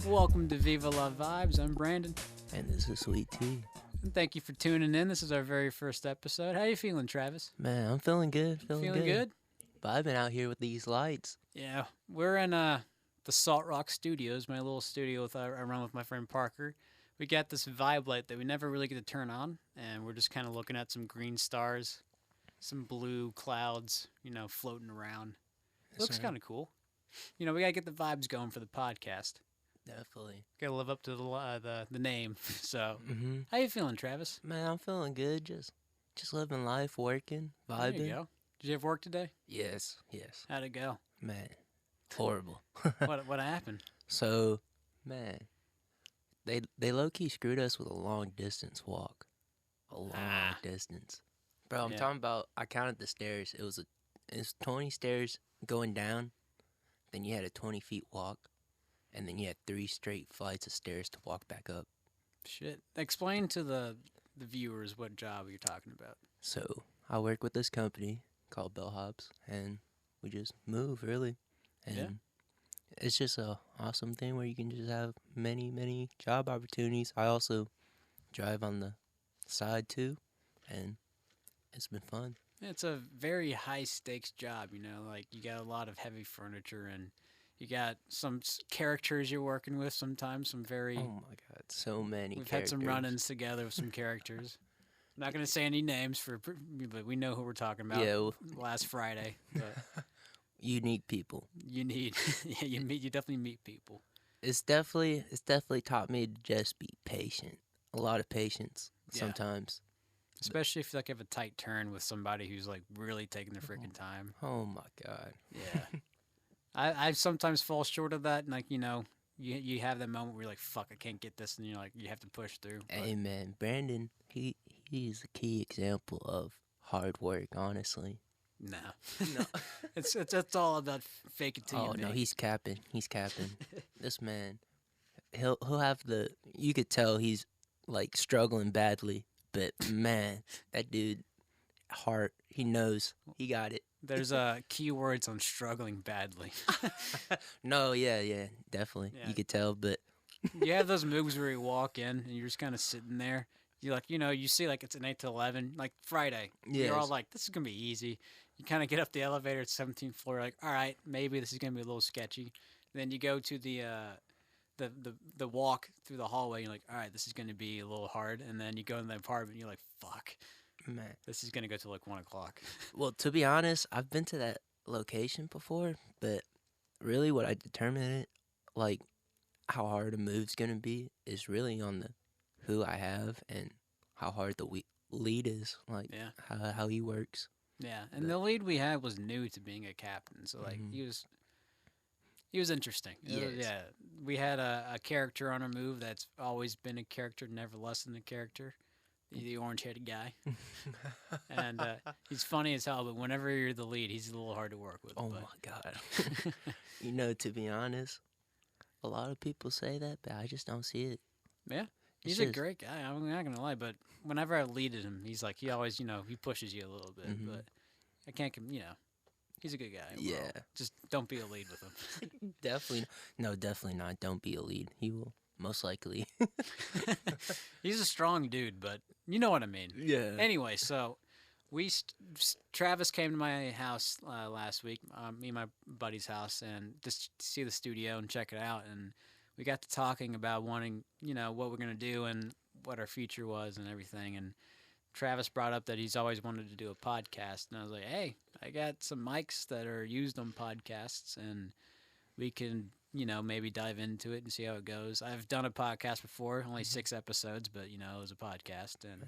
Welcome to Viva la Vibes. I'm Brandon. And this is Sweet Tea. And thank you for tuning in. This is our very first episode. How you feeling, Travis? Man, I'm feeling good. Feeling good? But I've been out here with these lights. Yeah, we're in the Salt Rock Studios, my little studio I run with my friend Parker. We got this vibe light that we never really get to turn on, and we're just kind of looking at some green stars, some blue clouds, floating around. Looks kind of cool. We gotta get the vibes going for the podcast. Definitely. Gotta live up to the name. So, How you feeling, Travis? Man, I'm feeling good. Just living life, working, vibing. There you go. Did you have work today? Yes. How'd it go? Man, horrible. What happened? So, man, they low-key screwed us with a long distance walk. A long distance. Bro, I'm talking about, I counted the stairs. It was 20 stairs going down. Then you had a 20 feet walk. And then you had 3 straight flights of stairs to walk back up. Shit. Explain to the viewers what job you're talking about. So, I work with this company called Bellhops, and we just move, really. And it's just a awesome thing where you can just have many, many job opportunities. I also drive on the side, too, and it's been fun. It's a very high-stakes job, like you got a lot of heavy furniture and you got some characters you're working with sometimes, some very... Oh, my God, so many We've characters. had some run-ins together with some characters. I'm not going to say any names, but we know who we're talking about. Yeah. Last Friday. But unique people. you definitely meet people. It's definitely taught me to just be patient. A lot of patience sometimes. Especially if you have a tight turn with somebody who's really taking their freaking time. Oh my God. Yeah. I sometimes fall short of that, and you have that moment where you're like, fuck, I can't get this, and you're like, you have to push through. Hey man, Brandon, he's a key example of hard work, honestly. No. It's all about fake it till you make no, it. he's capping. This man, he'll have you could tell he's struggling badly, but man, that dude, heart, he knows, he got it. There's keywords on struggling badly. No, yeah, definitely. Yeah. You could tell, but you have those moves where you walk in and you're just kind of sitting there. You're you see it's an 8 to 11, like Friday. Yes. You're all like, this is going to be easy. You kind of get up the elevator at 17th floor, like, all right, maybe this is going to be a little sketchy. Then you go to the walk through the hallway. You're like, all right, this is going to be a little hard. And then you go in the apartment. And you're like, fuck, man, this is going to go till 1 o'clock. Well, to be honest, I've been to that location before, but really what I determine it, how hard a move's going to be is really on who I have and how hard the lead is, how he works. Yeah, and the lead we had was new to being a captain, so he was interesting. Yes. We had a character on our move that's always been a character, never less than a character. The orange-headed guy. And he's funny as hell, but whenever you're the lead, he's a little hard to work with. Oh, my God. To be honest, a lot of people say that, but I just don't see it. Yeah. He's a great guy. I'm not going to lie, but whenever I leaded him, he's he always, he pushes you a little bit, but I can't, he's a good guy. Yeah. Well, just don't be a lead with him. Definitely. No, definitely not. Don't be a lead. He will most likely. He's a strong dude, but you know what I mean. Yeah. Anyway, so Travis came to my house last week, me and my buddy's house, and just to see the studio and check it out. And we got to talking about wanting, what we're going to do and what our future was and everything. And Travis brought up that he's always wanted to do a podcast. And I was like, hey, I got some mics that are used on podcasts, and we can, maybe dive into it and see how it goes. I've done a podcast before, only 6 episodes, but, it was a podcast. And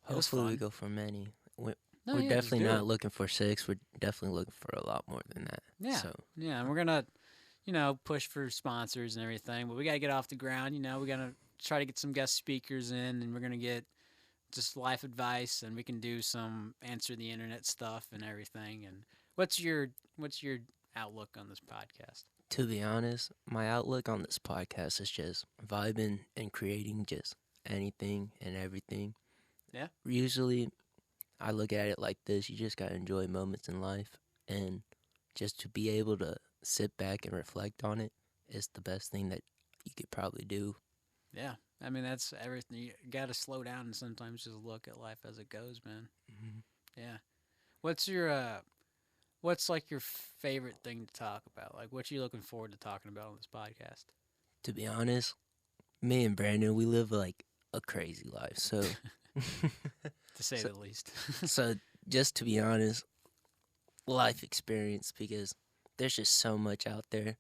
hopefully we go for many. We're yeah, definitely not looking for 6. We're definitely looking for a lot more than that. Yeah. So. Yeah, and we're going to, push for sponsors and everything. But we got to get off the ground. We're going to try to get some guest speakers in, and we're going to get just life advice, and we can do some answer the internet stuff and everything. And what's your outlook on this podcast? To be honest, my outlook on this podcast is just vibing and creating just anything and everything. Yeah. Usually, I look at it like this. You just got to enjoy moments in life, and just to be able to sit back and reflect on it, it's the best thing that you could probably do. Yeah, I mean that's everything. You got to slow down and sometimes just look at life as it goes, man. Hmm. Yeah. What's your what's like your favorite thing to talk about? Like what you looking forward to talking about on this podcast? To be honest, me and Brandon, we live like a crazy life. So, To say so, the least. so just to be honest, life experience because there's just so much out there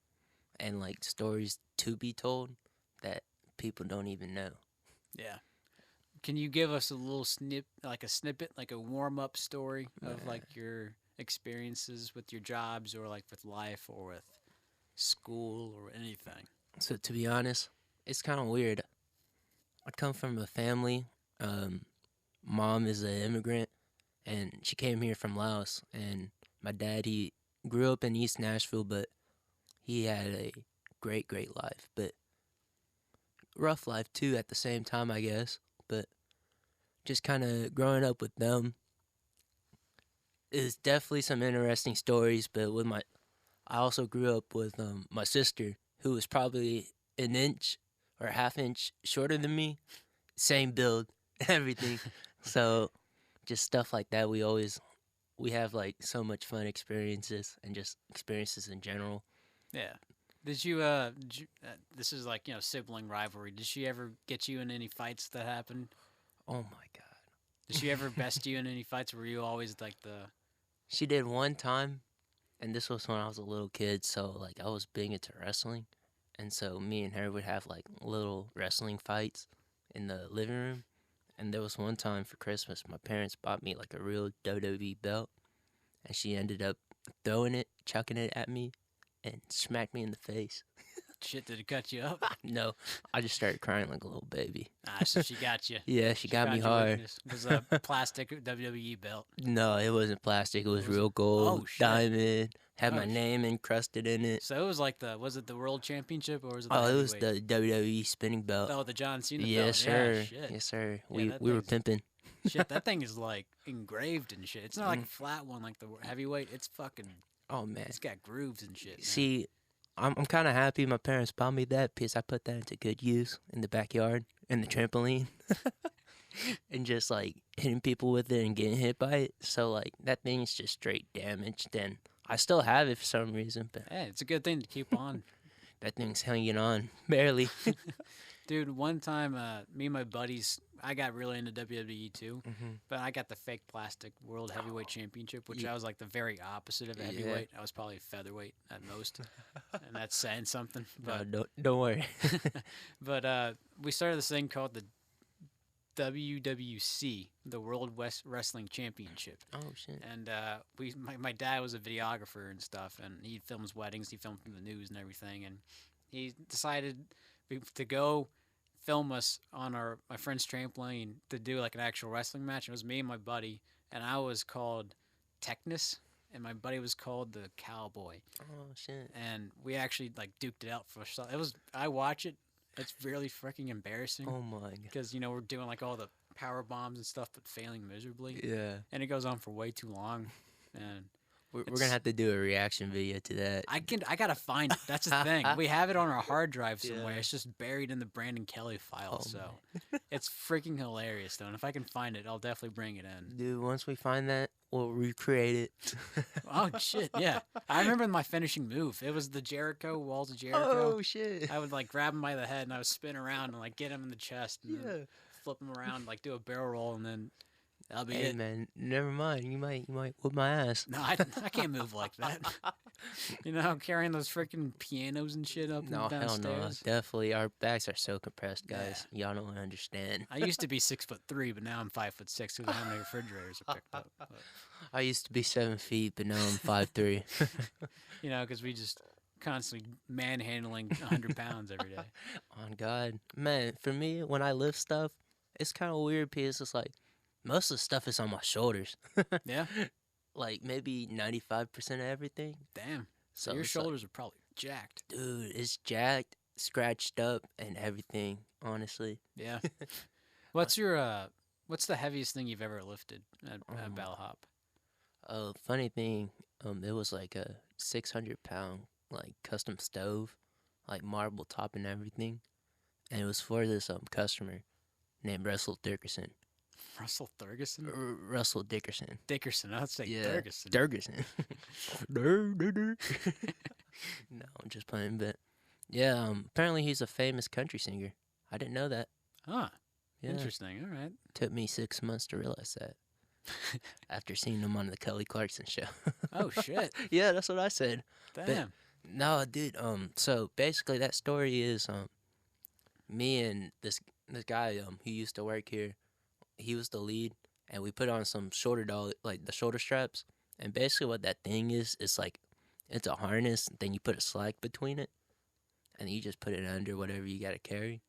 and like stories to be told that people don't even know. Yeah. Can you give us a little like a snippet, like a warm up story of Man. like your experiences with your jobs or like with life or with school or anything? So to be honest, it's kind of weird. I come from a family. Um, Mom is an immigrant, and she came here from Laos. And my dad, he grew up in East Nashville, but he had a great life, but rough life too at the same time, I guess. But just kind of growing up with them is definitely some interesting stories. But with I also grew up with my sister, who was probably an inch or a half inch shorter than me. Same build, everything. So just stuff like that. We have like so much fun experiences and just experiences in general. Yeah. This is like, sibling rivalry. Did she ever get you in any fights that happened? Oh my god. Did she ever best you in any fights? Were you always like the. She did one time, and this was when I was a little kid. So like I was big into wrestling, and so me and her would have like little wrestling fights in the living room. And there was one time for Christmas, my parents bought me like a real WWE belt, and she ended up throwing it, chucking it at me, and smacked me in the face. Shit, did it cut you up? No, I just started crying like a little baby. So she got you. Yeah, she got me found your hard. weakness. It was a plastic WWE belt. No, it wasn't plastic. It was Was real gold, Oh, shit. diamond. Had Oh, my name encrusted in it. So it was like was it the World Championship or was it the Oh, it was heavyweight? the WWE spinning belt. Oh, the John Cena belt. Yes, sir. Yeah, shit. Yes, sir. Yeah, that We were thing's pimping. shit. That thing is like engraved and shit. It's not like a Mm. flat one like the heavyweight. It's fucking. Oh man. It's got grooves and shit. Man. See, I'm kind of happy my parents bought me that because I put that into good use in the backyard in the trampoline, and just like hitting people with it and getting hit by it. So like that thing is just straight damaged, and I still have it for some reason, but Hey, it's a good thing to keep on. that thing's hanging on barely. Dude, one time, me and my buddies, I got really into WWE too, Mhm. but I got the fake plastic World Heavyweight Championship, which Yeah. I was like the very opposite of a Yeah. heavyweight. I was probably a featherweight at most, and that's saying something. No, But don't worry. we started this thing called the WWC, the World West Wrestling Championship, Oh shit. and my dad was a videographer and stuff, and he films weddings, he filmed the news and everything, and he decided to go film us on my friend's trampoline to do like an actual wrestling match. It was me and my buddy, and I was called Technus, and my buddy was called the Cowboy, Oh shit. and we actually like duked it out for it was I watch it, it's really freaking embarrassing Oh my god. because we're doing like all the power bombs and stuff but failing miserably, Yeah. and it goes on for way too long, and We're gonna have to do a reaction video to that. I gotta find it. That's the thing. We have it on our hard drive somewhere. Yeah. It's just buried in the Brandon Kelly file. Oh, So it's freaking hilarious, though. And if I can find it, I'll definitely bring it in. Dude, once we find that, we'll recreate it. Oh shit, yeah. I remember my finishing move. It was the Jericho walls of Jericho. Oh shit. I would like grab him by the head and I would spin around and like get him in the chest and then flip him around, like do a barrel roll, and then that'll be Hey it. man, never mind. You might whoop my ass. No, I can't move like that. Carrying those freaking pianos and shit up No, and hell no. downstairs. Definitely, our backs are so compressed, guys. Y'all don't understand. I used to be 6'3", but now I'm 5'6" because how many refrigerators are picked up. But, I used to be 7 feet, but now I'm 5'3". because we just constantly manhandling 100 pounds every day. On God, man. For me, when I lift stuff, it's kind of weird because it's like most of the stuff is on my shoulders. Yeah, Like maybe 95% of everything. damn. So So your it's like, shoulders are probably jacked. dude, it's jacked, scratched up, and everything. Honestly. Yeah. What's what's the heaviest thing you've ever lifted at Bellhop? Funny thing, it was like a 600-pound like custom stove. like marble top and everything, and it was for this customer named Russell Dickerson. Russell Ferguson? Russell Dickerson. Dickerson. I'd say Yeah, Ferguson. Dickerson. No, I'm just playing, but yeah. Apparently he's a famous country singer. I didn't know that. Huh. Yeah. Interesting. All right. Took me 6 months to realize that after seeing him on the Kelly Clarkson show. Oh shit. Yeah, that's what I said. Damn. But, no, dude. So basically, that story is me and this guy who used to work here. He was the lead, and we put on some shoulder dolly, like the shoulder straps. And basically, what that thing is like it's a harness. Then you put a slack between it, and you just put it under whatever you gotta carry.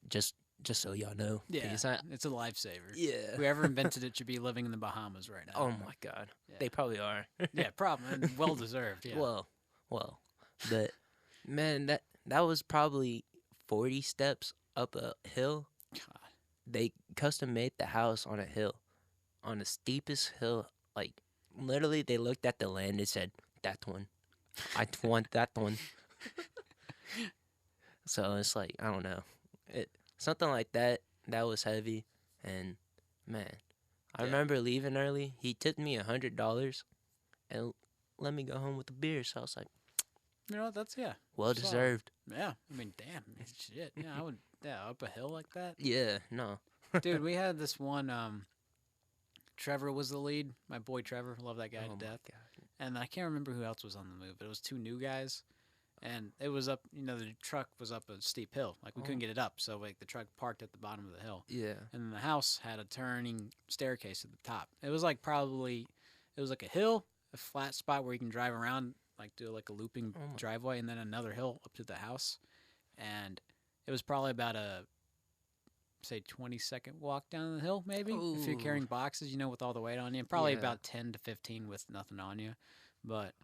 Just so y'all know. Yeah, it's a lifesaver. Yeah. Whoever invented it should be living in the Bahamas right now. Oh my God. Yeah. They probably are. Yeah, probably. And well deserved. Yeah. Well, but man, that was probably 40 steps up a hill. God. They custom made the house on a hill, on the steepest hill. Like literally, they looked at the land and said, "That one, I want that one." So it's like I don't know, something like that. That was heavy, and man, I remember leaving early. He tipped me $100, and let me go home with a beer. So I was like, you know, that's well deserved. Yeah, I mean, damn, shit. Yeah, I would. Yeah, up a hill like that. Yeah, no. Dude, we had this one. Trevor was the lead. My boy Trevor, love that guy to death. God. And I can't remember who else was on the move, but it was two new guys, and it was up. You know, the truck was up a steep hill. Like we couldn't get it up, so like the truck parked at the bottom of the hill. Yeah. And then the house had a turning staircase at the top. It was like it was like a hill, a flat spot where you can drive around, like do like a looping driveway, and then another hill up to the house. And it was probably about a, say, 20-second walk down the hill, maybe. Ooh. If you're carrying boxes, you know, with all the weight on you. Probably about 10 to 15 with nothing on you. But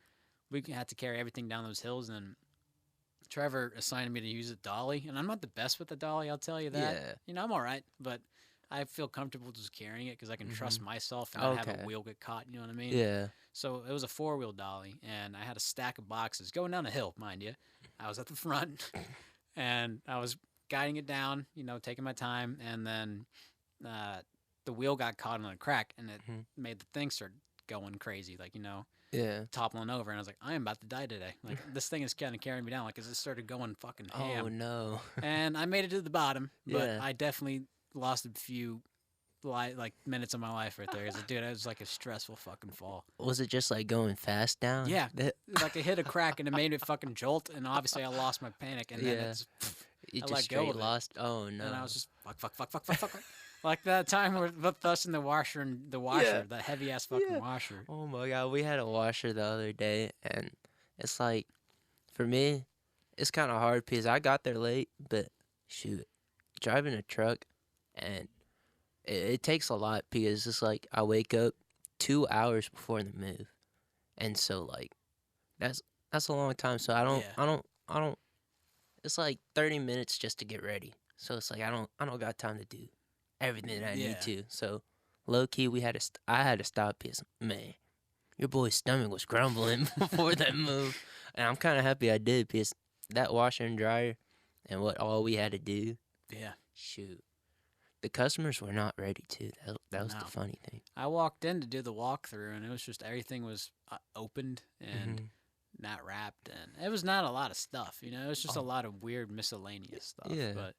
we had to carry everything down those hills, and Trevor assigned me to use a dolly. And I'm not the best with the dolly, I'll tell you that. Yeah. You know, I'm all right, but I feel comfortable just carrying it because I can trust myself and not have a wheel get caught, you know what I mean? Yeah. So it was a 4-wheel dolly, and I had a stack of boxes going down the hill, mind you. I was at the front, and I was guiding it down, you know, taking my time, and then the wheel got caught on a crack, and it made the thing start going crazy, like, you know, toppling over. And I was like, I am about to die today. Like, this thing is kind of carrying me down, like, 'cause it started going fucking ham. Oh, no. And I made it to the bottom, but I definitely lost a few like minutes of my life right there. Dude, it was like a stressful fucking fall. Was it just like going fast down? Yeah, like it hit a crack and it made it fucking jolt, and obviously I lost my panic, and then it's you I just let go straight of lost. Oh no! And I was just fuck. Like that time with us in the washer, the heavy ass fucking washer. Oh my God, we had a washer the other day, and it's like, for me, it's kind of hard because I got there late, but shoot, driving a truck, and it takes a lot because it's like I wake up 2 hours before the move, and so like that's a long time. So I don't. It's like 30 minutes just to get ready. So it's like I don't got time to do everything that I need to. So low key, I had to stop because man, your boy's stomach was grumbling before that move, and I'm kind of happy I did because that washer and dryer, and what all we had to do. Yeah. Shoot. The customers were not ready too. That was the funny thing. I walked in to do the walkthrough, and it was just everything was opened and not wrapped, and it was not a lot of stuff. You know, it was just a lot of weird miscellaneous stuff. Yeah. But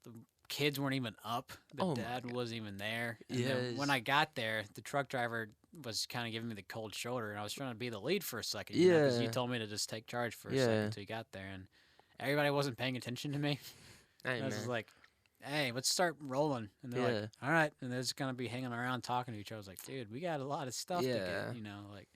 the kids weren't even up. The dad wasn't even there. And then when I got there, the truck driver was kind of giving me the cold shoulder, and I was trying to be the lead for a second. Yeah. Because you told me to just take charge for a second until you got there, and everybody wasn't paying attention to me. Hey, I was just like, hey, let's start rolling. And they're like, all right. And they're just going to be hanging around talking to each other. I was like, dude, we got a lot of stuff to get, you know, like,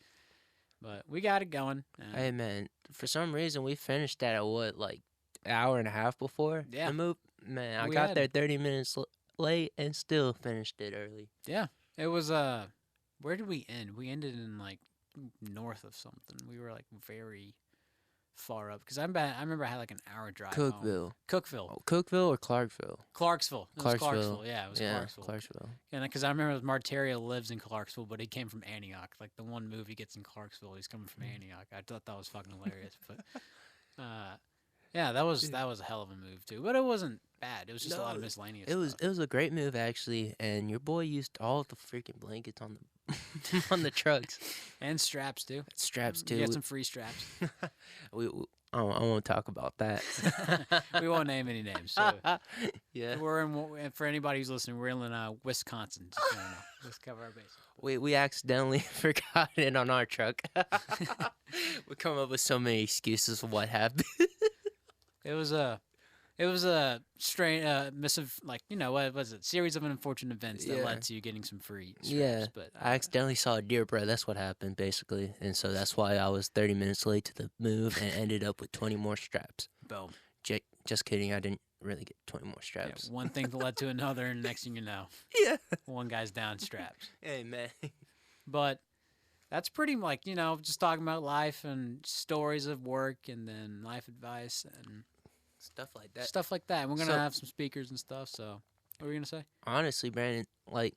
but we got it going. Hey, man, for some reason, we finished that at what, like, an hour and a half before the move? Man, I got there 30 minutes late and still finished it early. Yeah. It was, where did we end? We ended in, like, north of something. We were, like, very far up because I remember I had like an hour drive. Cookville. Cookville. Cookville or Clarksville? Clarksville. Clarksville. Yeah, it was Clarksville. Clarksville. And because I remember Martario lives in Clarksville, but he came from Antioch. Like the one move he gets in Clarksville, he's coming from Antioch. I thought that was fucking hilarious. But Yeah, that was a hell of a move too, but it wasn't bad. It was just a lot No, of miscellaneous it was stuff it was a great move actually, and your boy used all of the freaking blankets on the on the trucks, and straps too. straps You get too. some free straps. we I won't talk about that. We won't name any names. So Yeah, we're in. For anybody who's listening, we're in Wisconsin. Just so you know, let's cover our bases. we accidentally forgot it on our truck. We come up with so many excuses of what happened. It was a missive, like, what was it? Series of unfortunate events that Yeah. led to you getting some free straps. Yeah, But I accidentally saw a deer, bro. That's what happened, basically. And so that's why I was 30 minutes late to the move and ended up with 20 more straps. boom. Just kidding. I didn't really get 20 more Yeah, straps. one thing led to another, and next thing you know, Yeah. one guy's down straps. Hey, man. But that's pretty like, just talking about life and stories of work and then life advice and Stuff like that. stuff like that. And we're going to So- have some speakers and stuff. So, what were you going to say? Honestly, Brandon, like,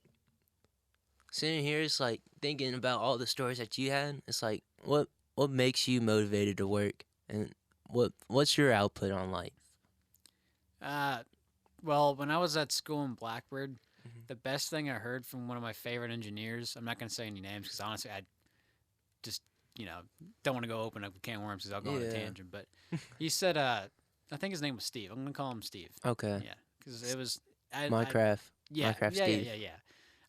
sitting here, it's like thinking about all the stories that you had. It's like, what makes you motivated to work? And what's your output on life? Well, when I was at school in Blackbird, Mhm. the best thing I heard from one of my favorite engineers, I'm not going to say any names because honestly, I just, don't want to go open up a can of worms because I'll go on a Yeah. tangent. But he said, I think his name was Steve. I'm going to call him Steve. Okay. Yeah. Because it was. Minecraft. Yeah, Minecraft yeah, Steve. yeah.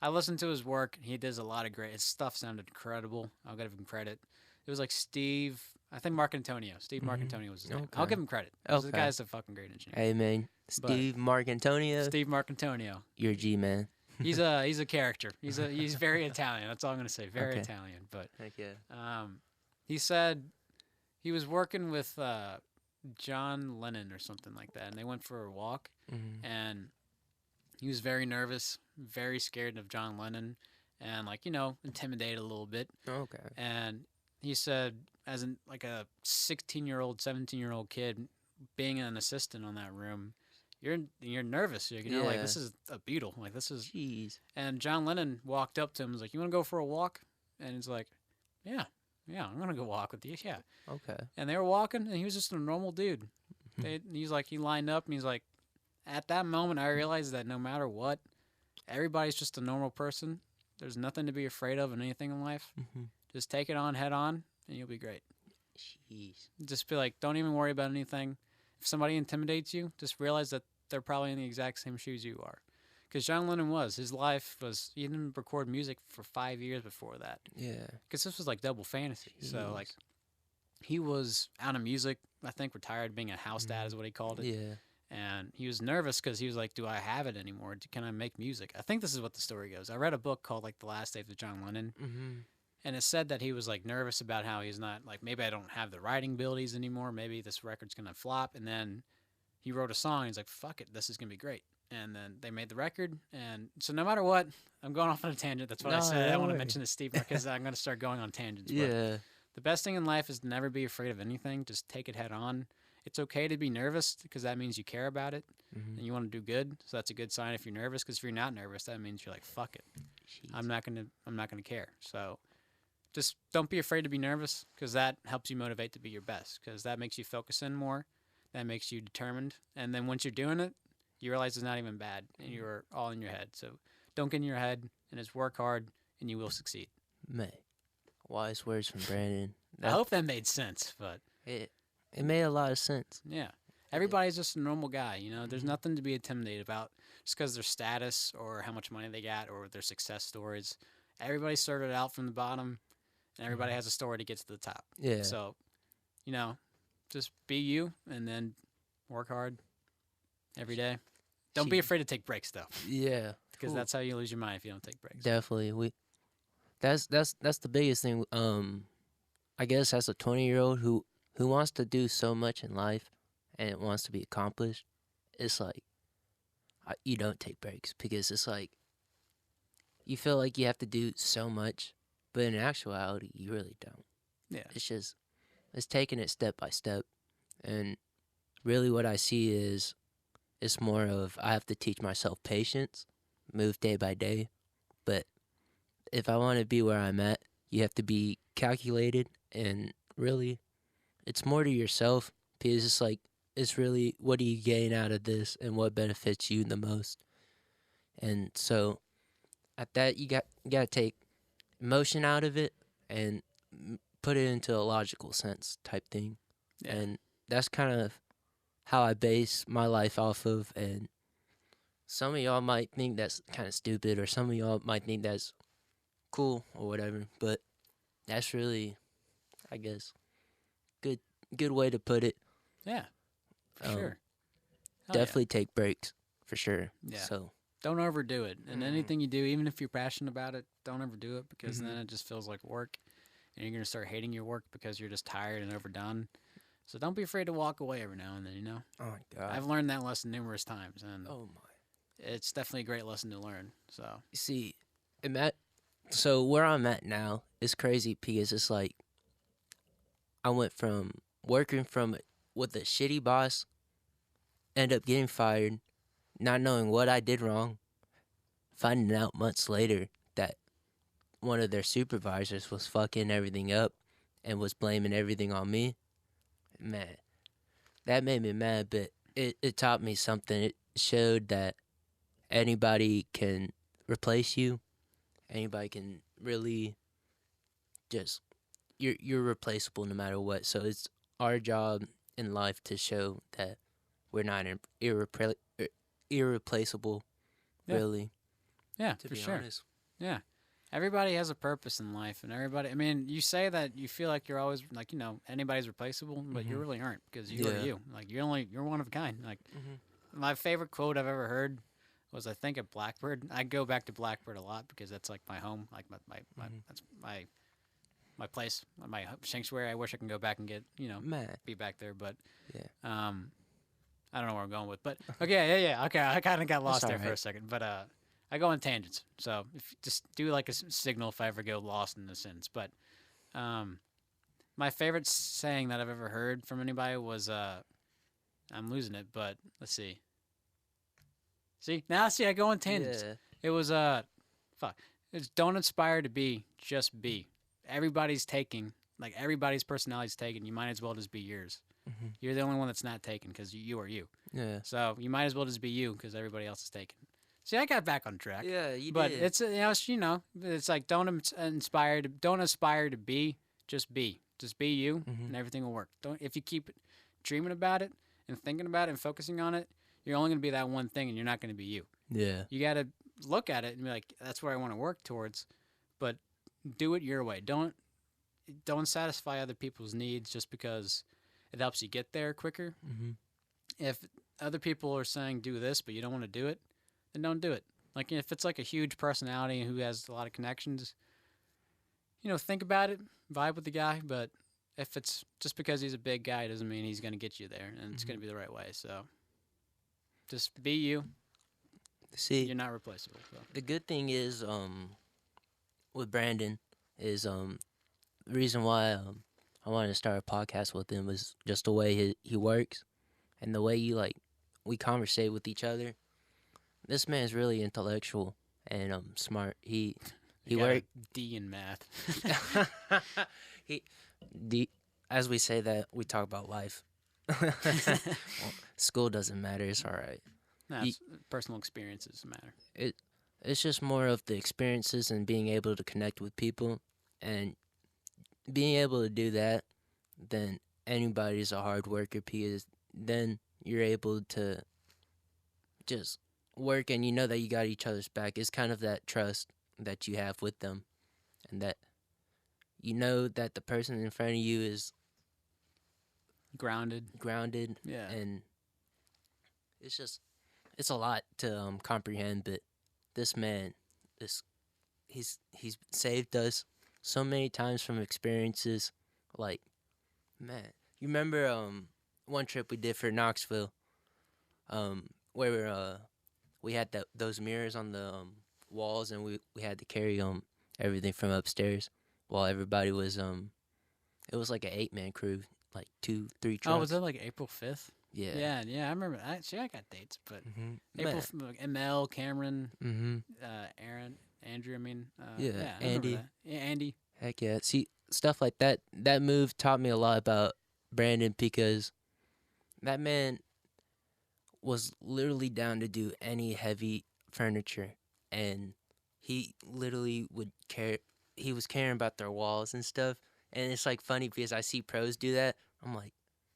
I listened to his work. He does a lot of great. His stuff sounded incredible. I'll give him credit. It was like Steve. I think Mark Antonio. Steve Mark Mhm. Antonio was his name. Okay. I'll give him credit. 'Cause The Okay. guy's a fucking great engineer. Hey, man. But- Steve Marcantonio. Steve Mark Antonio. You're a G, man. He's a character. He's very Italian. That's all I'm gonna say. Very Okay. Italian. But Heck yeah. he said he was working with John Lennon or something like that, and they went for a walk, Mhm. and he was very nervous, very scared of John Lennon, and intimidated a little bit. Okay. And he said, as a 16-year-old, 17-year-old kid, being an assistant on that room, you're nervous. Like Yeah. this is a Beatle. Like this is. Jeez. And John Lennon walked up to him and was like, "You want to go for a walk?" And he's like, "Yeah, I'm gonna go walk with you." Yeah. Okay. And they were walking, and he was just a normal dude. He's like, he lined up, and he's like, at that moment, I realized that no matter what, everybody's just a normal person. There's nothing to be afraid of in anything in life. Mhm. Just take it on head on, and you'll be great. Jeez. Just be like, don't even worry about anything. If somebody intimidates you, just realize that they're probably in the exact same shoes you are. Because John Lennon his life was, he didn't record music for 5 years before that. Yeah. Because this was like double fantasy. So, Jeez. like, he was out of music, I think retired, being a house dad is what he called it. Yeah. And he was nervous because he was like, do I have it anymore? Can I make music? I think this is what the story goes. I read a book called, like, The Last Days of John Lennon. Mhm. And it said that he was like nervous about how he's not like, maybe I don't have the writing abilities anymore. Maybe this record's gonna flop. And then he wrote a song. And he's like, fuck it, this is gonna be great. And then they made the record. And so no matter what, I'm going off on a tangent. That's what I No, said. I don't want to worry. mention this, Steve, because I'm gonna start going on tangents. But Yeah. the best thing in life is to never be afraid of anything. Just take it head on. It's okay to be nervous because that means you care about it Mhm. and you want to do good. So that's a good sign if you're nervous. Because if you're not nervous, that means you're like, fuck it. Jeez. I'm not gonna care. So just don't be afraid to be nervous because that helps you motivate to be your best because that makes you focus in more. That makes you determined. And then once you're doing it, you realize it's not even bad and you're all in your head. So don't get in your head and just work hard and you will succeed. Man. Wise words from Brandon. I hope that made sense, but it made a lot of sense. yeah. Everybody's just a normal guy, There's Mhm. nothing to be intimidated about just because their status or how much money they got or their success stories. Everybody started out from the bottom, and everybody has a story to get to the top. Yeah. So, just be you and then work hard every day. Don't be Gee. afraid to take breaks, though, Yeah. because Ooh. that's how you lose your mind if you don't take breaks. Definitely. That's the biggest thing. I guess as a 20-year-old who wants to do so much in life and it wants to be accomplished, it's like you don't take breaks because it's like you feel like you have to do so much, but in actuality, you really don't. Yeah. It's taking it step by step, and really what I see is it's more of I have to teach myself patience, move day by day, but if I want to be where I'm at, you have to be calculated, and really, it's more to yourself because it's like it's really what do you gain out of this and what benefits you the most. And so at that you gotta take emotion out of it and put it into a logical sense type thing. Yeah. And that's kind of how I base my life off of. And some of y'all might think that's kind of stupid, or some of y'all might think that's cool or whatever, but that's really, I guess, good way to put it. Yeah, for sure. Definitely take breaks, for sure. Yeah. So don't overdo it. And anything you do, even if you're passionate about it, don't overdo it, because then it just feels like work, and you're going to start hating your work because you're just tired and overdone. So don't be afraid to walk away every now and then, you know? Oh, my God. I've learned that lesson numerous times, and oh, my. it's definitely a great lesson to learn. So See, so where I'm at now is crazy because it's like I went from working with a shitty boss, end up getting fired, not knowing what I did wrong, finding out months later that one of their supervisors was fucking everything up and was blaming everything on me. Man, that made me mad, but it taught me something. It showed that anybody can replace you. Anybody can really just you're replaceable no matter what. So it's our job in life to show that we're not irreplaceable, Yeah. really. yeah, To for be sure. honest. Yeah. Everybody has a purpose in life, and everybody, I mean, you say that you feel like you're always, like, you know, anybody's replaceable, but you really aren't, because you are you. Like, you're one of a kind. Like, my favorite quote I've ever heard was, I think, at Blackbird. I go back to Blackbird a lot because that's like my home, like that's my place, my sanctuary. I wish I can go back and get, you know, be back there, but I don't know where I'm going with, but okay, yeah. Okay, I kind of got lost there for a second, but I go on tangents, so if just do like a signal if I ever go lost in a sentence. But my favorite saying that I've ever heard from anybody was I'm losing it, but let's see. See, I go on tangents. Yeah. It was It's don't aspire to be, just be. Everybody's taking, like, everybody's personality's taken. You might as well just be yours. You're the only one that's not taken because you are you. Yeah. So you might as well just be you because everybody else is taken. See, I got back on track. Yeah, you but did. It's it's like don't aspire to be, just be. Just be you, and everything will work. If you keep dreaming about it and thinking about it and focusing on it, you're only going to be that one thing, and you're not going to be you. Yeah. You got to look at it and be like, that's where I want to work towards, but do it your way. Don't satisfy other people's needs just because it helps you get there quicker. If other people are saying do this, but you don't want to do it, then don't do it. Like, if it's like a huge personality who has a lot of connections, you know, think about it, vibe with the guy. But if it's just because he's a big guy, it doesn't mean he's going to get you there, and it's going to be the right way. So just be you. See, you're not replaceable. So. The good thing is, with Brandon, is the reason why I wanted to start a podcast with him was just the way he works, and the way we conversate with each other. This man's really intellectual and smart. He worked D in math. As we say that, we talk about life. Well, school doesn't matter. It's all right. No, personal experiences matter. It's just more of the experiences and being able to connect with people, and being able to do that. Then anybody's a hard worker, because then you're able to just work, and you know that you got each other's back. It's kind of that trust that you have with them, and that you know that the person in front of you is grounded. Yeah. And it's a lot to comprehend, but this man, he's saved us so many times from experiences. Like, man, you remember one trip we did for Knoxville, where we had those mirrors on the walls, and we had to carry everything from upstairs while everybody was it was like an 8-man crew, like 2-3 trucks. Oh, was that like April 5th? Yeah. I remember. I got dates, but April, ML, Cameron, Aaron, Andrew. I mean, Andy. Yeah, Andy. Heck yeah! See, stuff like that. That move taught me a lot about Brandon, because That man was literally down to do any heavy furniture, and he literally would care. He was caring about their walls and stuff, and it's like funny because I see pros do that. I'm like,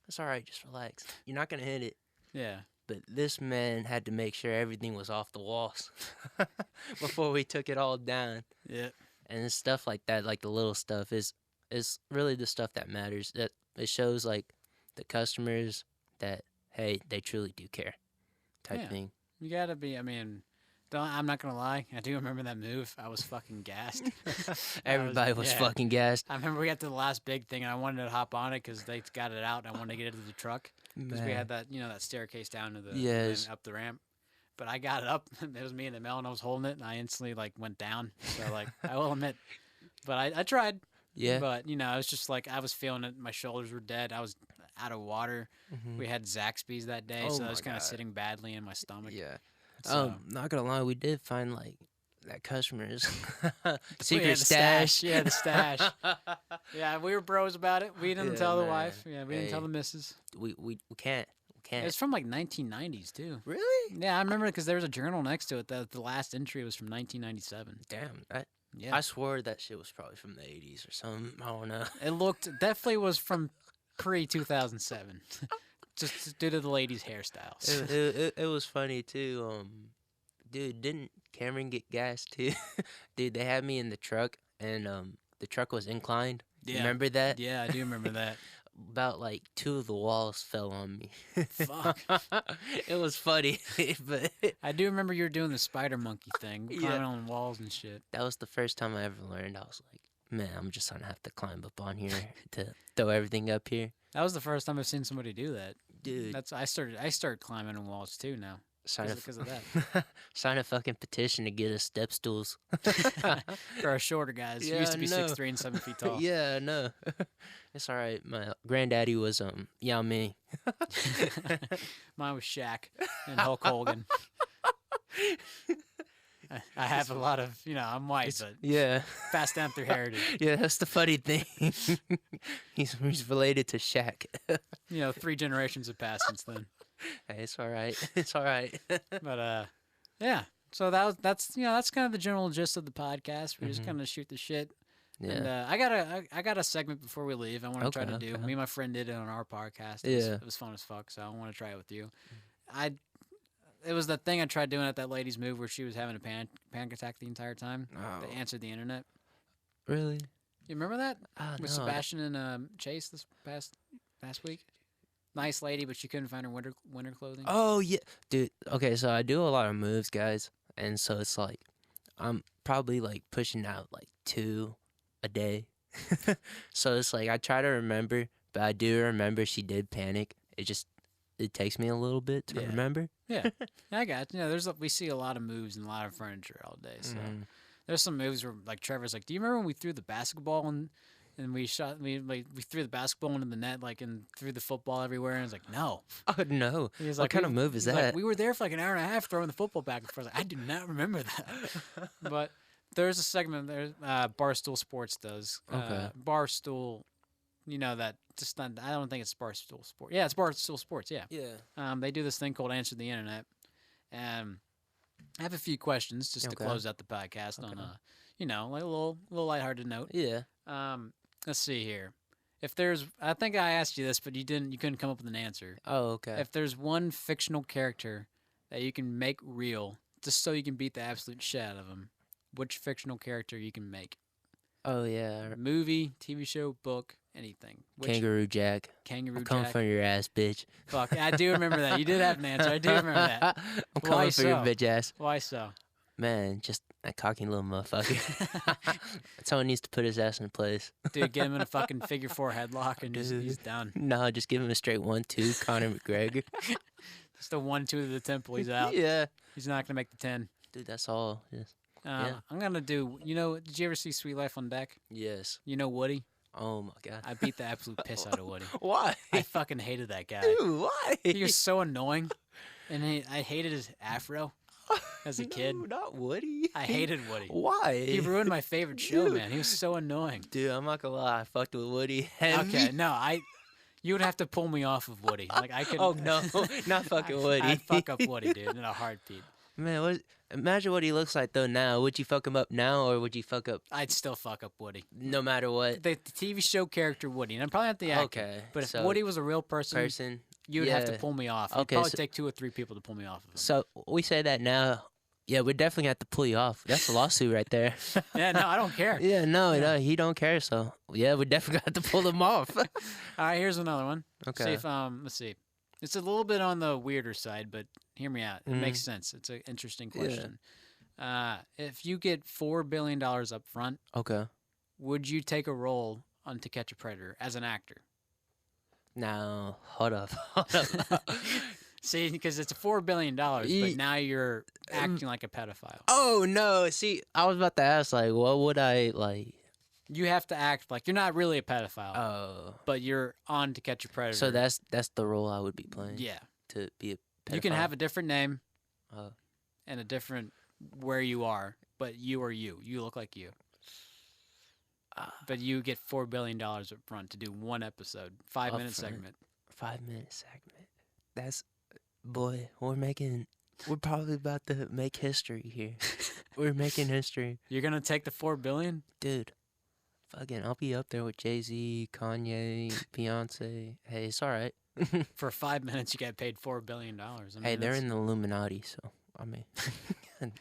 that's all right, just relax. You're not gonna hit it. Yeah. But this man had to make sure everything was off the walls before we took it all down. Yeah. And it's stuff like that, like the little stuff, is really the stuff that matters. That it shows like the customers that hey, they truly do care, type thing. You gotta be. I mean, I'm not gonna lie. I do remember that move. I was fucking gassed. Everybody was fucking gassed. I remember we got to the last big thing, and I wanted to hop on it because they got it out, and I wanted to get into the truck because we had that, that staircase down to the and up the ramp. But I got it up. It was me and the Mel, and I was holding it, and I instantly went down. So I will admit, but I tried. Yeah. But it was just I was feeling it. My shoulders were dead. I was out of water. We had Zaxby's that day, so I was kind of sitting badly in my stomach. Yeah. So, not gonna lie, we did find that customer's secret the stash. Yeah, the stash. Yeah, we were bros about it. We didn't tell the wife. Yeah, we didn't tell the missus. We can't. It's from 1990s too. Really? Yeah, I remember because there was a journal next to it that the last entry was from 1997. Damn, yeah. I swore that shit was probably from the 80s or something. I don't know. It definitely was from pre-2007. Just due to the ladies' hairstyles. It was funny too. Dude, didn't Cameron get gas too? Dude, they had me in the truck, and the truck was inclined. Yeah. Remember that? Yeah, I do remember that. About 2 of the walls fell on me. Fuck. It was funny, but I do remember you were doing the spider monkey thing, climbing on walls and shit. That was the first time I ever learned. I was like, man, I'm just gonna have to climb up on here to throw everything up here. That was the first time I've seen somebody do that. Dude, I started climbing on walls too now. Because of that. Sign a fucking petition to get us step stools. For our shorter guys. Yeah, We used to be 6'3" and 7 feet tall. Yeah, no. It's all right. My granddaddy was Yao Ming. Mine was Shaq and Hulk Hogan. I have a lot of, I'm white, but yeah, passed down through heritage. Yeah, that's the funny thing. He's related to Shaq. 3 generations have passed since then. Hey, it's all right. It's all right. But yeah. So that's kind of the general gist of the podcast. We just kind of shoot the shit. Yeah. And I got a segment before we leave. I want to try to do. Me and my friend did it on our podcast. It was fun as fuck. So I want to try it with you. It was that thing I tried doing at that lady's move where she was having a panic attack the entire time. Oh. They answered the internet. Really? You remember that? With no. Sebastian and Chase this past week? Nice lady, but she couldn't find her winter clothing. Oh, yeah. Dude, okay, so I do a lot of moves, guys. And so it's I'm probably pushing out 2 a day. So it's I try to remember, but I do remember she did panic. It takes me a little bit to remember. Yeah, I got we see a lot of moves and a lot of furniture all day. So there's some moves where Trevor's do you remember when we threw the basketball and we threw the basketball into the net and threw the football everywhere? And I was like, no. Oh no! What kind of move is that? We were there for an hour and a half throwing the football back and forth. I do not remember that. But there's a segment there. Barstool Sports does. Okay. Barstool. That just not, I don't think it's Barstool Sports. Yeah, it's Barstool Sports. Yeah. Yeah. They do this thing called Answer the Internet, and I have a few questions just to close out the podcast on a a little lighthearted note. Yeah. Let's see here. I think I asked you this, but you couldn't come up with an answer. Oh, okay. If there's one fictional character that you can make real, just so you can beat the absolute shit out of them, which fictional character you can make? Oh yeah. Movie, TV show, book, anything. Kangaroo Jack. Kangaroo I'm coming Jack. for your ass, bitch. Fuck, I do remember that. You did have an answer. I do remember that. I'm coming for your bitch ass. Why so? Man, just a cocky little motherfucker. Someone needs to put his ass in place. Dude, get him in a fucking figure 4 headlock and he's done. No, just give him a straight 1-2, Conor McGregor. Just a 1-2 to the temple. He's out. Yeah. He's not gonna make the 10. Dude, that's all. Yes. I'm gonna do. Did you ever see Sweet Life on Deck? Yes. Woody? Oh my god. I beat the absolute piss out of Woody. Why? I fucking hated that guy. Dude, why? He was so annoying, and I hated his afro as a kid. Not Woody. I hated Woody. Why? He ruined my favorite show, man. He was so annoying. Dude, I'm not gonna lie. I fucked with Woody heavy. Okay, no, You would have to pull me off of Woody. Like I could. Oh no, not fucking Woody. I'd fuck up Woody, dude, in a heartbeat. Man, imagine what he looks like though now. Would you fuck him up now, or would you fuck up I'd still fuck up Woody. no matter what? The TV show character Woody, and I'm probably not the actor. Okay, But if so Woody was a real person, you would have to yeah. pull me off. It'd Okay, probably so- take 2 or 3 people to pull me off of him. So we say that now. Yeah, we're definitely gonna have to pull you off. That's a lawsuit right there. Yeah, no, I don't care. Yeah, no, Yeah. no, he don't care. So yeah, we're definitely gonna have to pull him off. All right, here's another one. See Okay. if let's see. It's a little bit on the weirder side, but hear me out. It Mhm. makes sense. It's an interesting Yeah. question. If you get $4 billion up front, Okay. would you take a role on To Catch a Predator as an actor? Now hold up. Hold up. See, because it's $4 billion, but Ye- now you're acting like a pedophile. Oh no! See, I was about to ask, like, what would I like? You have to act like you're not really a pedophile, Oh, but you're on To Catch a Predator. so that's the role I would be playing. yeah. To be a pedophile. You can have a different name Oh. and a different where you are, but you are you. You look like you. But you get $4 billion up front to do one episode, 5-minute Upfront. segment. 5-minute segment. That's boy. We're probably about to make history here. We're making history, You're gonna take the $4 billion? dude. Fucking, I'll be up there with Jay-Z, Kanye, Beyonce. Hey, it's all right. For 5 minutes, you get paid $4 billion. I mean, Hey, they're that's- in the Illuminati, so I mean, I'm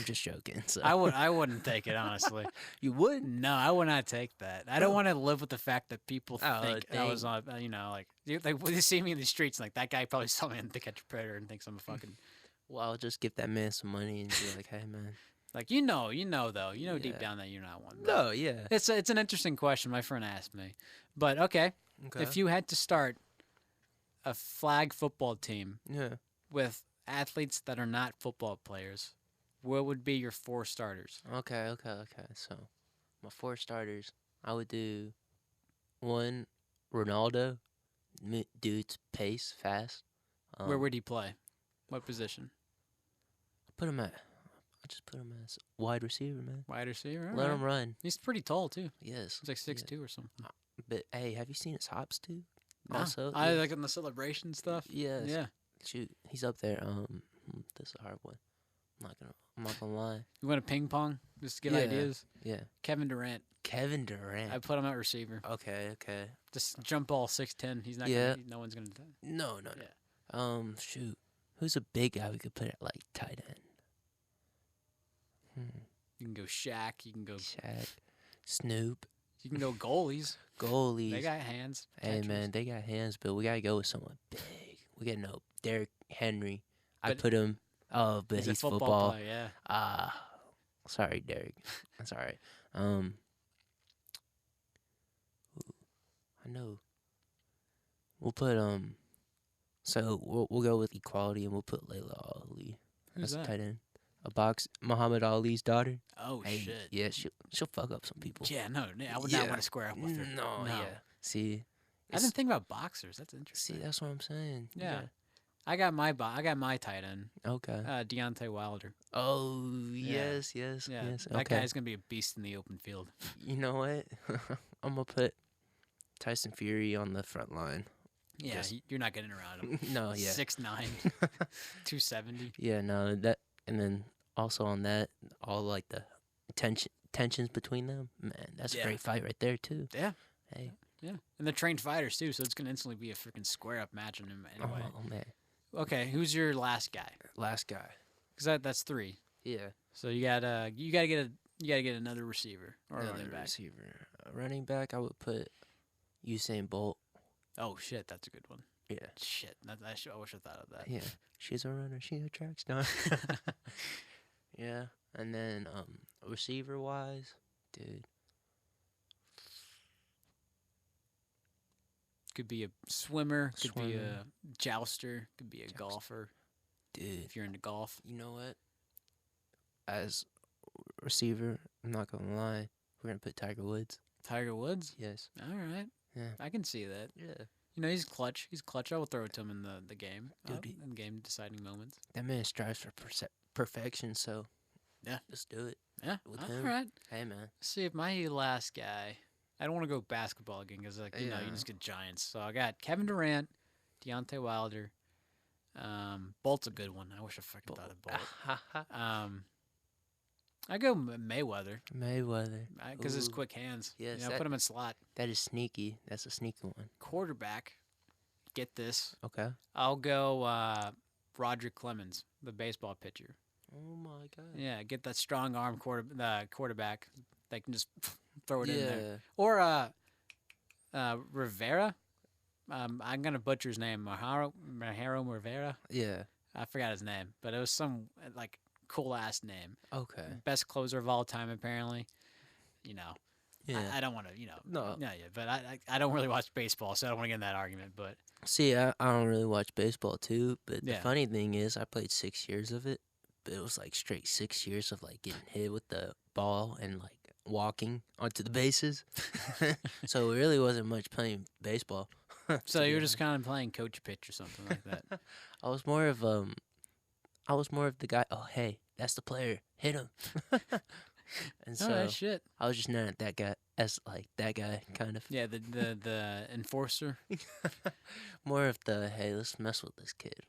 just joking. So I wouldn't take it honestly. you would? No, I would not take that. I don't want to live with the fact that people Oh, think I was dang. on. Like they see me in the streets, like that guy probably saw me in To Catch a Predator and thinks I'm a fucking Well, I'll just give that man some money and be like, hey, man. like though deep Yeah. down that you're not one. but No, yeah. it's an interesting question. My friend asked me, but okay, Okay. if you had to start a flag football team Yeah. with athletes that are not football players, what would be your 4 starters? Okay. So, my 4 starters, I would do 1, Ronaldo. Dude's pace, fast. Where would he play? What position? I just put him as wide receiver, man. Wide receiver. Let alright. him run. He's pretty tall too. Yes. He's like 6'2" yeah. or something. But hey, have you seen his hops too? No. Also, I yes. like in the celebration stuff. Yes. Yeah. Shoot, he's up there. This is a hard one. I'm not gonna lie. You want to ping pong? Just to get Yeah. ideas. Yeah. Kevin Durant. Kevin Durant. I put him at receiver. Okay. Just jump ball 6'10". He's not. Yeah. No one's gonna. No. Yeah. Shoot. Who's a big guy we could put at like tight end? You can go Shaq. You can go. Shaq, Snoop, You can go goalies. goalies. They got hands. Hey catchers. man, they got hands, but we gotta go with someone big. We gotta know Derrick Henry. I But- put him. Oh, but He's he's a football, football. player. Yeah. Sorry, Derrick. That's all right. I know. We'll put So we'll go with equality, and we'll put Layla Ali. Who's That's that? tight end. Muhammad Ali's daughter. Oh Hey, shit. Yeah, she'll fuck up some people. Yeah. No. I would not Yeah. want to square up with her. No, yeah. See, I didn't think about boxers. That's interesting. see, that's what I'm saying. Yeah. I got my tight end. Okay. Deontay Wilder. Oh Yeah. yes. Yeah. Yes. That Okay. guy's gonna be a beast in the open field. You know what? I'm gonna put Tyson Fury on the front line. Yeah. Yes. You're not getting around him. No, yeah. 6'9", 270. Yeah, no, that, and then also on that, all like the tensions between them. Man, that's Yeah. a great fight right there too. Yeah. Hey. Yeah. And they're trained fighters too, so it's gonna instantly be a freaking square up match in him anyway. Oh man. Okay. Who's your last guy? Last guy. Because that's 3. Yeah. So you gotta get another receiver or a running Another back. receiver. Running back, I would put Usain Bolt. Oh shit, that's a good one. Yeah. Shit, I wish I thought of that. Yeah. She's a runner. She's a track star. Yeah. And then receiver wise, dude. Could be a swimmer, could be Swimmer. a jouster, could be a Jouster. golfer Dude. if you're into golf. You know what? As receiver, I'm not gonna lie, we're gonna put Tiger Woods. Tiger Woods. Yes. All right, Yeah. I can see that. Yeah. You know, he's clutch. He's clutch. I will throw it to him in the game, Dude, in game deciding moments. That man strives for perfection, so Yeah. let's do it. Yeah. With All him. right. Hey man. Let's see if my last guy. I don't want to go basketball again because you Yeah. just get giants. So I got Kevin Durant, Deontay Wilder. Bolt's a good one. I wish I fucking thought of Bolt. I go Mayweather Mayweather. because his Ooh. quick hands. Yes, Put him in slot. that is sneaky. That's a sneaky one. Quarterback. Get this. Okay. I'll go Roger Clemens, the baseball pitcher. Oh my god. Yeah, get that strong arm quarterback that can just throw it in Yeah. there. Or Rivera. I'm gonna butcher his name. Maharo Rivera. Yeah. I forgot his name, but it was some like cool ass name. Okay. Best closer of all time, apparently. You know, Yeah. I don't want to. No. Yeah, but I don't really watch baseball, so I don't want to get in that argument. But See, I don't really watch baseball too, but the Yeah. funny thing is I played 6 years of it, but it was like straight 6 years of like getting hit with the ball and like walking onto the bases. So it really wasn't much playing baseball. so to be you were just honest. kind of playing coach pitch or something like that. I was more of the guy, oh hey, that's the player. Hit him. And so All right, shit. I was just not that guy as like that guy kind of. Yeah, the enforcer. More of the hey, let's mess with this kid.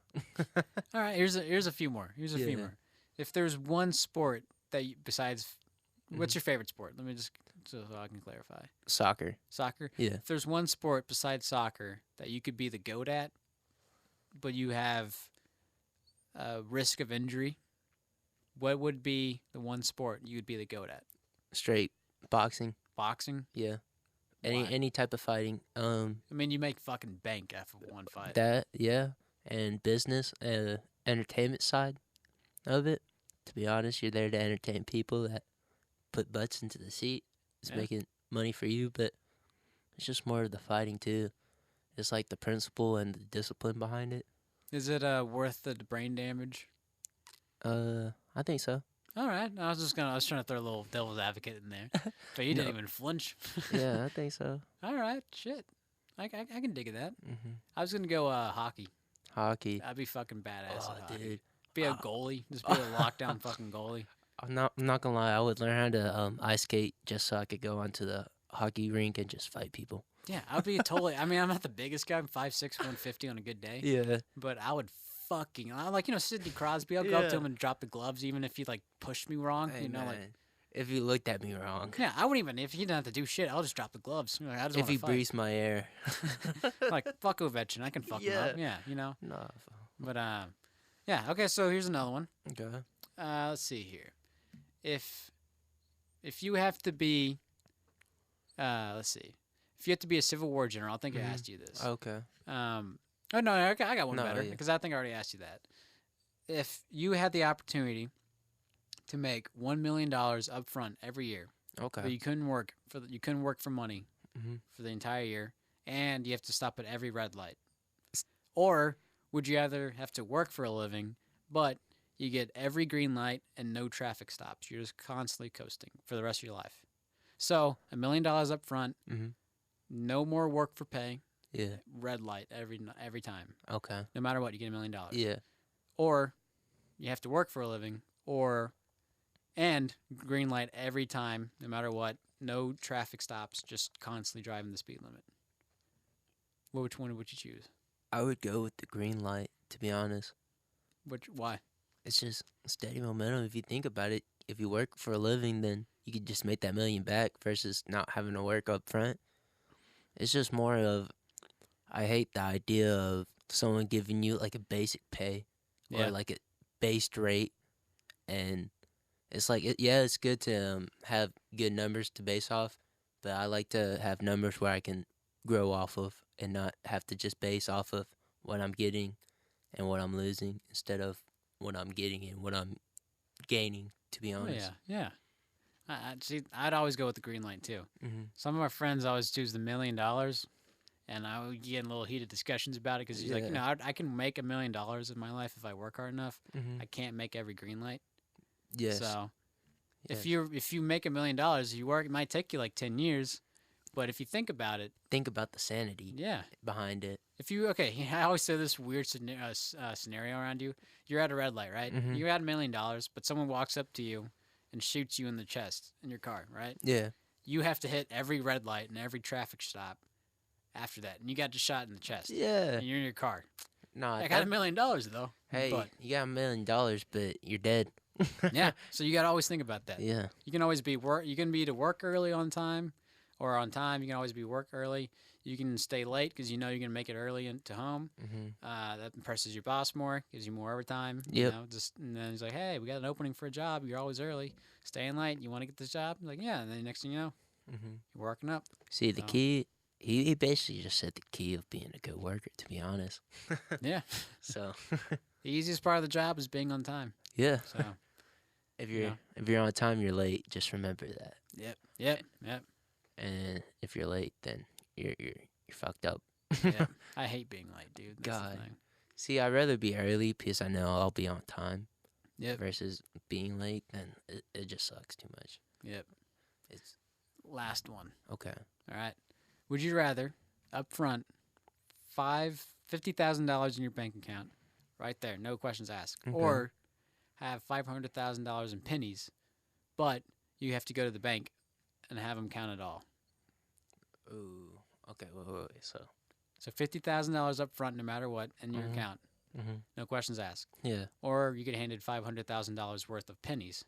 All right, here's a few more. Here's a few Yeah. more. If there's one sport that besides, what's Mhm. your favorite sport? Let me just so I can clarify. Soccer. Soccer. Yeah. If there's one sport besides soccer that you could be the goat at, but you have a risk of injury, what would be the one sport you would be the goat at? Straight boxing. Boxing. Yeah. Why? Any type of fighting. I mean, you make fucking bank after one fight. That yeah, and business, entertainment side of it. To be honest, you're there to entertain people that put butts into the seat. It's Yeah. making money for you, but it's just more of the fighting too. It's like the principle and the discipline behind it. Is it worth the brain damage? I think so. All right. I was trying to throw a little devil's advocate in there, but you didn't No. even flinch. Yeah, I think so. All right. Shit. I can dig at that. hmm I was gonna go hockey. Hockey. That'd be fucking badass. Oh, at hockey. dude. Be a Ah. goalie. Just be a lockdown fucking goalie. I'm not gonna lie. I would learn how to ice skate just so I could go onto the hockey rink and just fight people. Yeah, I'd be totally. I mean, I'm not the biggest guy. I'm 5'6", 150 on a good day. Yeah. But I would fucking like Sidney Crosby. I'll go up to Yeah. him and drop the gloves, even if he like pushed me wrong. Hey, you know, like man, if you looked at me wrong, yeah, I wouldn't even if he didn't have to do shit. I'll just drop the gloves. Like, I just if wanna he fight. breathes my air, Like fuck Ovechkin, I can fuck him up. Yeah. Yeah, you know. no. But yeah. Okay, so here's another one. Okay. Let's see here. If you have to be, let's see, if you have to be a Civil War general, I think I Mhm. asked you this. Okay. Oh no, I got one No, better yeah. because I think I already asked you that. If you had the opportunity to make $1 million up front every year, but Okay. you couldn't work for money Mhm. for the entire year, and you have to stop at every red light, or would you rather have to work for a living, but you get every green light and no traffic stops? You're just constantly coasting for the rest of your life. So $1 million up front, Mhm. no more work for pay, Yeah. red light every time. Okay. No matter what, you get $1 million. Yeah. Or you have to work for a living, and green light every time, no matter what, no traffic stops, just constantly driving the speed limit. Which one would you choose? I would go with the green light. To be honest, Why? it's just steady momentum. If you think about it, if you work for a living, then you could just make that million back versus not having to work up front. It's just more of, I hate the idea of someone giving you like a basic pay Yeah. or like a based rate, and it's like it's good to have good numbers to base off, but I like to have numbers where I can grow off of and not have to just base off of what I'm getting and what I'm losing instead of what I'm getting and what I'm gaining. To be Oh, honest. yeah. See, I'd always go with the green light too. Mm-hmm. Some of my friends always choose the $1 million, and I would get in little heated discussions about it because he's like, Yeah. I can make $1 million in my life if I work hard enough. Mm-hmm. I can't make every green light. Yes. So yes. if you make $1 million, you work. It might take you like 10 years, but if you think about it, Think about the sanity yeah. behind it. If you I always say this weird scenario around you. You're at a red light, right? Mhm. You're at $1 million, but someone walks up to you and shoots you in the chest in your car, right? Yeah. you have to hit every red light and every traffic stop after that, and you got just shot in the chest. Yeah. And you're in your car. Nah, I got $1 million though. hey, but you got $1 million, but you're dead. yeah, so you got to always think about that. Yeah. You can always be work. You can be to work early on time, or on time. You can always be work early. You can stay late because you know you're gonna make it early to home. That impresses your boss more, gives you more overtime. You know, and then he's like, "Hey, we got an opening for a job. You're always early, staying late. You want to get this job?" I'm like, yeah. And then next thing you know, you're working up. See, the key. He basically just said the key of being a good worker. To be honest. Yeah. So. The easiest part of the job is being on time. Yeah. So. If you're on time, you're late. Just remember that. Yep. And if you're late, then you're fucked up. Yeah. I hate being late, dude. That's God. the thing. See, I'd rather be early because I know I'll be on time. Yep. Versus being late, then it just sucks too much. Yep. It's last one. Okay. All right. Would you rather up front $50,000 in your bank account, right there, no questions asked, or have $500,000 in pennies, but you have to go to the bank and have them count it all? Ooh. Okay. Wait. So $50,000 up front, no matter what, in your account, no questions asked. Yeah. Or you get handed $500,000 worth of pennies,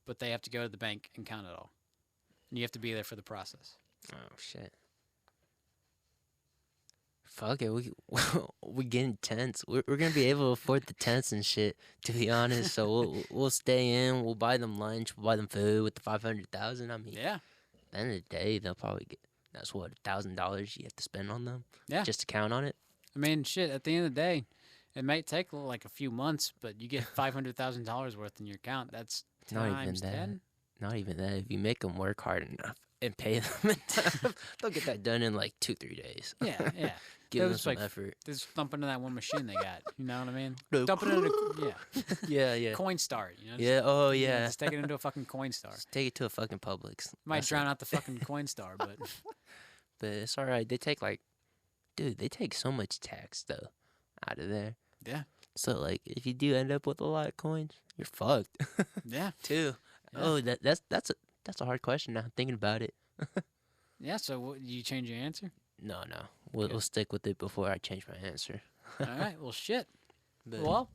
but they have to go to the bank and count it all, and you have to be there for the process. Oh shit. Fuck it, we getting tents. We're gonna be able to afford the tents and shit. To be honest, so we'll stay in. We'll buy them lunch. We'll buy them food with the 500,000. I mean, yeah. At the end of the day, they'll probably get. That's what $1,000 you have to spend on them. Yeah. Just to count on it. I mean, shit. At the end of the day, it might take like a few months, but you get $500,000 worth in your account. That's times 10. Not even that. If you make them work hard enough and pay them enough, they'll get that done in like 2-3 days. Yeah. Give them some effort. Just dump into that one machine they got. You know what I mean? Dump it into yeah. Coinstar. You know? Yeah. Oh yeah. Just take it into a fucking Coinstar. Just take it to a fucking Publix. Might drown out the fucking Coinstar, but it's all right. They take so much tax though out of there. Yeah. So like, if you do end up with a lot of coins, you're fucked. Yeah. Too. Yeah. Oh, that's a hard question now. Thinking about it. Yeah. So you change your answer? No. We'll stick with it before I change my answer. All right. Well, shit. But, well,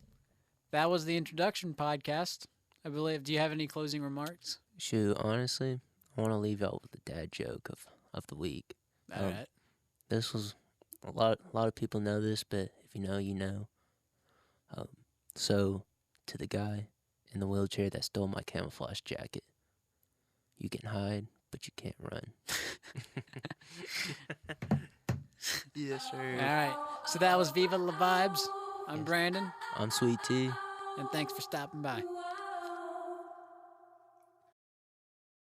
that was the introduction podcast, I believe. Do you have any closing remarks? Shoot, honestly, I want to leave out with the dad joke of the week. All right. This was a lot of people know this, but if you know, you know. So, to the guy in the wheelchair that stole my camouflage jacket, you can hide, but you can't run. Yes, sir. All right. So that was Viva la Vibes. I'm Brandon. I'm Sweet Tea. And thanks for stopping by.